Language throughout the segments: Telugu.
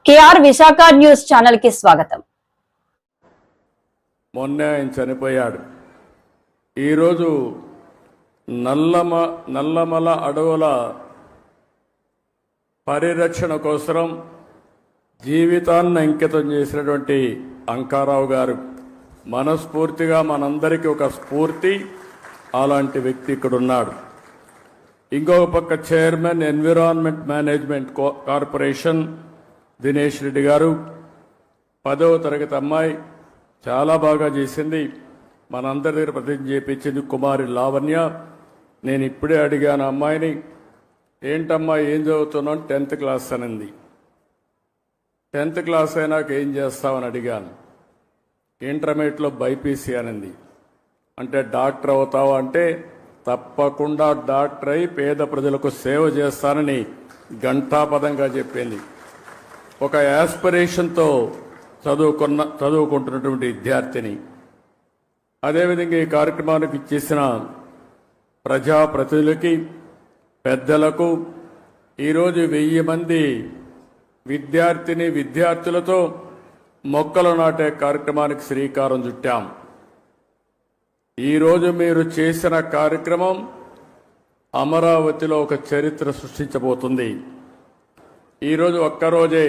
కేఆర్ విశాఖ న్యూస్ ఛానల్ కి స్వాగతం. మొన్నే ఆయన చనిపోయాడు. ఈరోజు నల్లమల అడవుల పరిరక్షణ కోసం జీవితాన్ని అంకితం చేసినటువంటి అంకారావు గారు మనస్ఫూర్తిగా మనందరికీ ఒక స్ఫూర్తి. అలాంటి వ్యక్తి ఇక్కడ ఉన్నాడు. ఇంకొక పక్క chairman environment management corporation Dinesh Reddy గారు, 10వ తరగతి అమ్మాయి, చాలా బాగా చేసింది. మనందరి దగ్గర ప్రతిజ్ఞ చేయించింది కుమారి లావణ్య. నేను ఇప్పుడే అడిగాను అమ్మాయిని, ఏంటమ్మా ఏం చదువుతున్నావు? 10th క్లాస్ అనింది. 10th క్లాస్ అయినాక ఏం చేస్తావని అడిగాను. ఇంటర్మీడియట్లో బైపీసీ అనింది. అంటే డాక్టర్ అవుతావా అంటే తప్పకుండా డాక్టర్ అయి పేద ప్రజలకు సేవ చేస్తానని ఘంటాపదంగా చెప్పింది. ఒక యాస్పిరేషన్తో చదువుకుంటున్నటువంటి విద్యార్థిని. అదేవిధంగా ఈ కార్యక్రమానికి ఇచ్చేసిన ప్రజాప్రతినిధులకి, పెద్దలకు, ఈరోజు 1000 మంది విద్యార్థులతో మొక్కలు నాటే కార్యక్రమానికి శ్రీకారం చుట్టాం. ఈరోజు మీరు చేసిన కార్యక్రమం అమరావతిలో ఒక చరిత్ర సృష్టించబోతుంది. ఈరోజు ఒక్కరోజే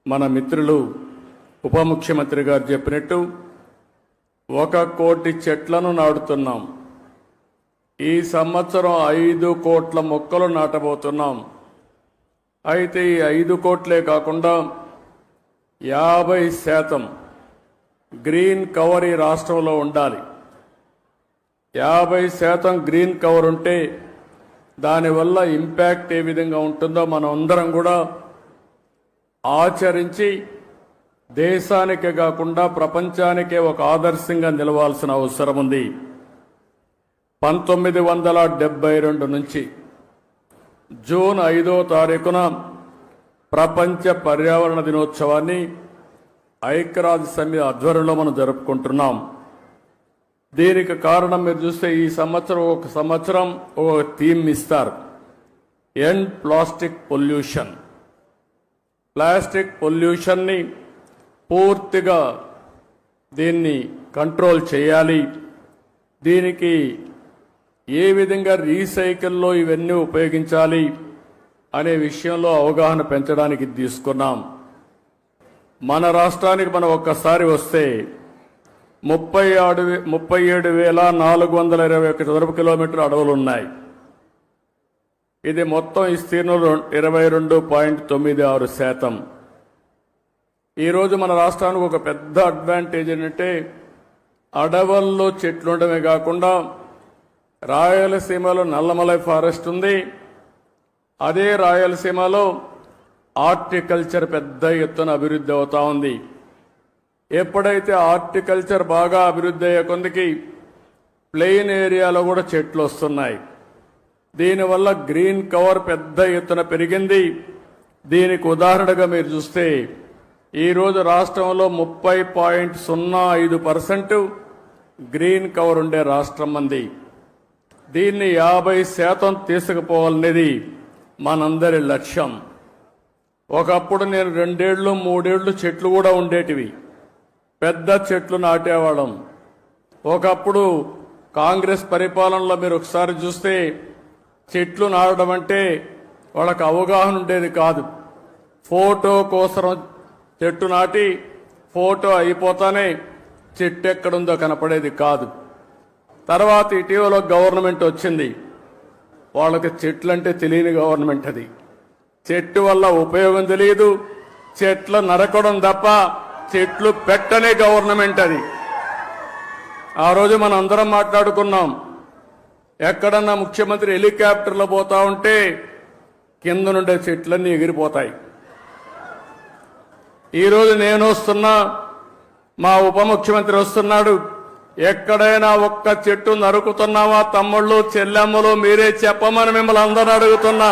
మన మిత్రులు ఉప ముఖ్యమంత్రి గారు చెప్పినట్టు 1 కోటి చెట్లను నాటుతున్నాం. ఈ సంవత్సరం 5 కోట్ల మొక్కలు నాటబోతున్నాం. అయితే ఈ 5 కోట్లే కాకుండా 50% గ్రీన్ కవర్ ఈ రాష్ట్రంలో ఉండాలి. 50% గ్రీన్ కవర్ ఉంటే దానివల్ల ఇంపాక్ట్ ఏ విధంగా ఉంటుందో మనం అందరం కూడా ఆచరించి దేశానికే కాకుండా ప్రపంచానికే ఒక ఆదర్శంగా నిలవాల్సిన అవసరం ఉంది. 1972 నుంచి జూన్ 5వ తారీఖున ప్రపంచ పర్యావరణ దినోత్సవాన్ని ఐక్యరాజ్య సమితి ఆధ్వర్యంలో మనం జరుపుకుంటున్నాం. దీనికి కారణం మీరు చూస్తే ఈ సంవత్సరం ఒక థీమ్ ఇస్తారు, ఎండ్ ప్లాస్టిక్ పొల్యూషన్. ప్లాస్టిక్ పొల్యూషన్ని పూర్తిగా దీన్ని కంట్రోల్ చేయాలి. దీనికి ఏ విధంగా రీసైకిల్లో ఇవన్నీ ఉపయోగించాలి అనే విషయంలో అవగాహన పెంచడానికి తీసుకున్నాం. మన రాష్ట్రానికి మనం ఒక్కసారి వస్తే 37,421 చదరపు కిలోమీటర్ల అడవులు ఉన్నాయి. ఇది మొత్తం విస్తీర్ణంలో 22.96%. ఈరోజు మన రాష్ట్రానికి ఒక పెద్ద అడ్వాంటేజ్ ఏంటంటే అడవుల్లో చెట్లు ఉండడమే కాకుండా రాయలసీమలో నల్లమలై ఫారెస్ట్ ఉంది. అదే రాయలసీమలో హార్టికల్చర్ పెద్ద ఎత్తున అభివృద్ధి అవుతా ఉంది. ఎప్పుడైతే హార్టికల్చర్ బాగా అభివృద్ధి అయ్యే కొందికి ప్లెయిన్ ఏరియాలో కూడా చెట్లు వస్తున్నాయి. దీనివల్ల గ్రీన్ కవర్ పెద్ద ఎత్తున పెరిగింది. దీనికి ఉదాహరణగా మీరు చూస్తే ఈరోజు రాష్ట్రంలో 30.05% గ్రీన్ కవర్ ఉండే రాష్ట్రం మంది. దీన్ని 50% తీసుకుపోవాలనేది మనందరి లక్ష్యం. ఒకప్పుడు నేను 2 ఏళ్ళు 3 ఏళ్ళు చెట్లు కూడా ఉండేటివి, పెద్ద చెట్లు నాటేవాళ్ళం. ఒకప్పుడు కాంగ్రెస్ పరిపాలనలో మీరు ఒకసారి చూస్తే చెట్లు నాటడం అంటే వాళ్ళకి అవగాహన ఉండేది కాదు. ఫోటో కోసం చెట్టు నాటి ఫోటో అయిపోతానే చెట్టు ఎక్కడుందో కనపడేది కాదు. తర్వాత ఇటీవల గవర్నమెంట్ వచ్చింది. వాళ్ళకి చెట్లంటే తెలియని గవర్నమెంట్ అది. చెట్టు వల్ల ఉపయోగం తెలియదు, చెట్లు నరకడం తప్ప చెట్లు పెట్టనే గవర్నమెంట్ అది. ఆ రోజు మనం అందరం మాట్లాడుకున్నాం, ఎక్కడన్నా ముఖ్యమంత్రి హెలికాప్టర్లో పోతా ఉంటే కింద నుండే చెట్లన్నీ ఎగిరిపోతాయి. ఈరోజు నేను వస్తున్నా, మా ఉప ముఖ్యమంత్రి వస్తున్నాడు. ఎక్కడైనా ఒక్క చెట్టు నరుకుతున్నావా తమ్ముళ్ళు చెల్లెమ్మలు మీరే చెప్పమని మిమ్మల్ని అందరూ అడుగుతున్నా.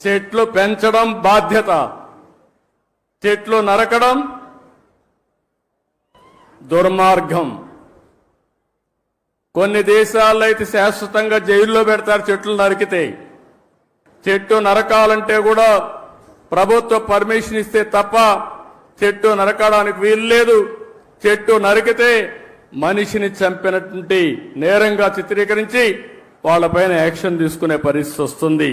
చెట్లు పెంచడం బాధ్యత, చెట్లు నరకడం దుర్మార్గం. కొన్ని దేశాల్లో అయితే శాశ్వతంగా జైల్లో పెడతారు చెట్లు నరికితే. చెట్టు నరకాలంటే కూడా ప్రభుత్వ పర్మిషన్ ఇస్తే తప్ప చెట్టు నరకడానికి వీలు లేదు. చెట్టు నరికితే మనిషిని చంపినటువంటి నేరంగా చిత్రీకరించి వాళ్ళపైన యాక్షన్ తీసుకునే పరిస్థితి వస్తుంది.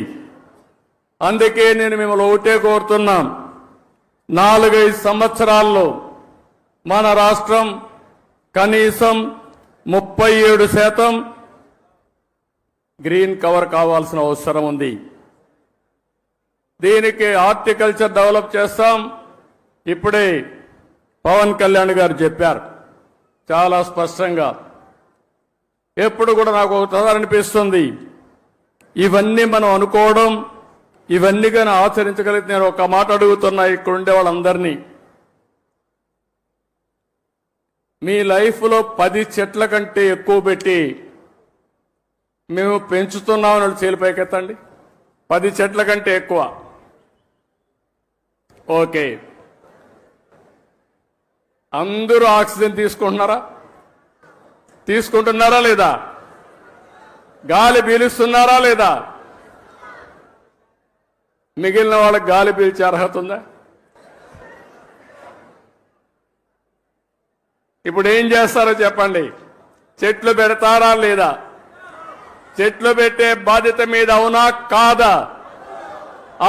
అందుకే నేను మిమ్మల్ని ఒకటే కోరుతున్నాం, 4-5 సంవత్సరాల్లో మన రాష్ట్రం కనీసం 37% గ్రీన్ కవర్ కావాల్సిన అవసరం ఉంది. దీనికి హార్టికల్చర్ డెవలప్ చేస్తాం. ఇప్పుడే పవన్ కళ్యాణ్ గారు చెప్పారు చాలా స్పష్టంగా. ఎప్పుడు కూడా నాకు ఒకసారి అనిపిస్తుంది, ఇవన్నీ మనం అనుకోవడం, ఇవన్నీ కానీ ఆచరించగలిగితే, నేను ఒక మాట అడుగుతున్నా ఇక్కడ ఉండే వాళ్ళందరినీ, మీ లైఫ్లో 10 చెట్ల కంటే ఎక్కువ పెట్టి మేము పెంచుతున్నామని వాళ్ళు చేలిపైకెత్తండి. 10 చెట్ల కంటే ఎక్కువ. ఓకే, అందరూ ఆక్సిజన్ తీసుకుంటున్నారా లేదా? గాలి పీలుస్తున్నారా లేదా? మిగిలిన వాళ్ళకి గాలి పీల్చే అర్హత ఉందా? ఇప్పుడు ఏం చేస్తారో చెప్పండి. చెట్లు పెడతారా లేదా? చెట్లు పెట్టే బాధ్యత మీద అవునా కాదా?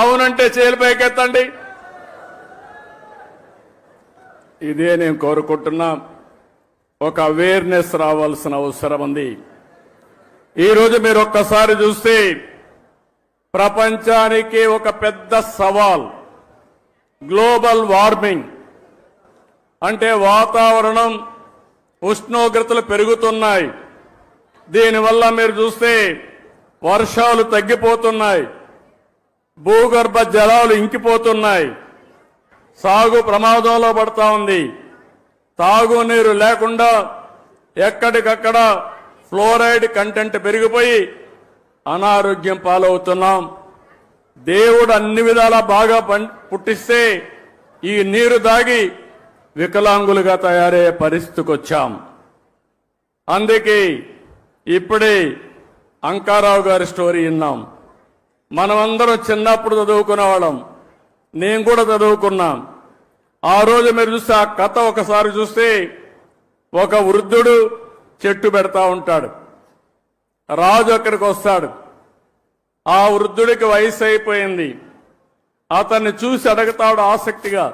అవునంటే చేలిపైకెత్తండి. ఇదే నేను కోరుకుంటున్నా. ఒక అవేర్నెస్ రావాల్సిన అవసరం ఉంది. ఈరోజు మీరు ఒక్కసారి చూస్తే ప్రపంచానికి ఒక పెద్ద సవాల్ గ్లోబల్ వార్మింగ్. అంటే వాతావరణం ఉష్ణోగ్రతలు పెరుగుతున్నాయి. దీనివల్ల మీరు చూస్తే వర్షాలు తగ్గిపోతున్నాయి, భూగర్భ జలాలు ఇంకిపోతున్నాయి, సాగు ప్రమాదంలో పడతా ఉంది. తాగునీరు లేకుండా ఎక్కడికక్కడ ఫ్లోరైడ్ కంటెంట్ పెరిగిపోయి అనారోగ్యం పాలవుతున్నాం. దేవుడు అన్ని విధాలా బాగా పుట్టిస్తే ఈ నీరు దాగి వికలాంగులుగా తయారయ్యే పరిస్థితికి వచ్చాం. అందుకే ఇప్పుడే అంకారావు గారి స్టోరీ విన్నాం. మనమందరం చిన్నప్పుడు చదువుకునేవాళ్ళం, నేను కూడా చదువుకున్నాం. ఆ రోజు మీరు చూస్తే ఆ కథ ఒకసారి చూస్తే ఒక వృద్ధుడు చెట్టు పెడతా ఉంటాడు. రాజు అక్కడికి వస్తాడు. ఆ వృద్ధుడికి వయసు అయిపోయింది. అతన్ని చూసి అడుగుతాడు ఆసక్తిగా,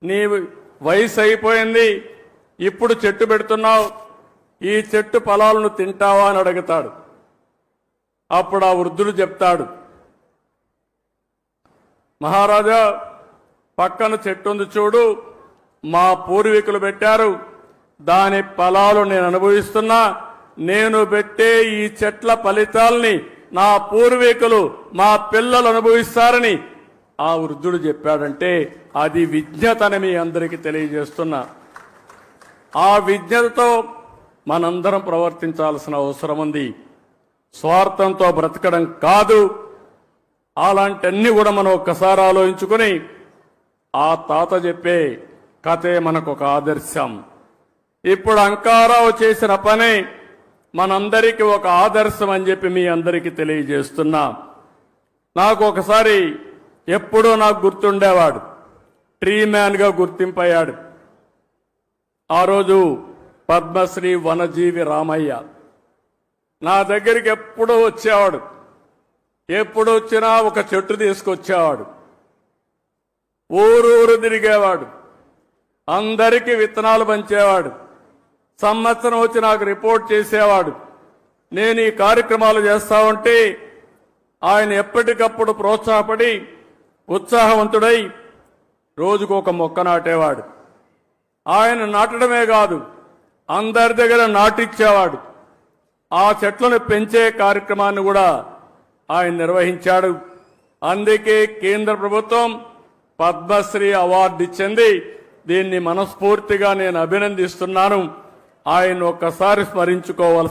నీ వయసు అయిపోయింది, ఇప్పుడు చెట్టు పెడుతున్నావు, ఈ చెట్టు ఫలాలను తింటావా అని అడుగుతాడు. అప్పుడు ఆ వృద్ధుడు చెప్తాడు, మహారాజా, పక్కన చెట్టు ఉంది చూడు, మా పూర్వీకులు పెట్టారు, దాని ఫలాలు నేను అనుభవిస్తున్నా. నేను పెట్టే ఈ చెట్ల ఫలితాల్ని నా పూర్వీకులు, మా పిల్లలు అనుభవిస్తారని ఆ వృద్ధుడు చెప్పాడంటే అది విజ్ఞతని మీ అందరికీ తెలియజేస్తున్నా. ఆ విజ్ఞతతో మనందరం ప్రవర్తించాల్సిన అవసరం ఉంది. స్వార్థంతో బ్రతకడం కాదు. అలాంటివన్నీ కూడా మనం ఒక్కసారి ఆలోచించుకొని, ఆ తాత చెప్పే కథే మనకు ఒక ఆదర్శం. ఇప్పుడు అంకారావు చేసిన పని మనందరికీ ఒక ఆదర్శం అని చెప్పి మీ అందరికీ తెలియజేస్తున్నా. నాకు ఒకసారి ఎప్పుడూ నాకు గుర్తుండేవాడు, ట్రీ మ్యాన్గా గుర్తింపయ్యాడు. ఆ రోజు పద్మశ్రీ వనజీవి రామయ్య నా దగ్గరికి ఎప్పుడూ వచ్చేవాడు. ఎప్పుడు వచ్చినా ఒక చెట్టు తీసుకొచ్చేవాడు. ఊరూరు తిరిగేవాడు, అందరికీ విత్తనాలు పంచేవాడు. సంవత్సరం వచ్చి నాకు రిపోర్ట్ చేసేవాడు. నేను ఈ కార్యక్రమాలు చేస్తా ఉంటే ఆయన ఎప్పటికప్పుడు ప్రోత్సాహపడి ఉత్సాహవంతుడై రోజుకు ఒక మొక్క నాటేవాడు. ఆయన నాటడమే కాదు, అందరి దగ్గర నాటిచ్చేవాడు. ఆ చెట్లను పెంచే కార్యక్రమాన్ని కూడా ఆయన నిర్వహించాడు. అందుకే కేంద్ర ప్రభుత్వం పద్మశ్రీ అవార్డు ఇచ్చింది. దీన్ని మనస్ఫూర్తిగా నేను అభినందిస్తున్నాను. ఆయన ఒక్కసారి స్మరించుకోవాలి.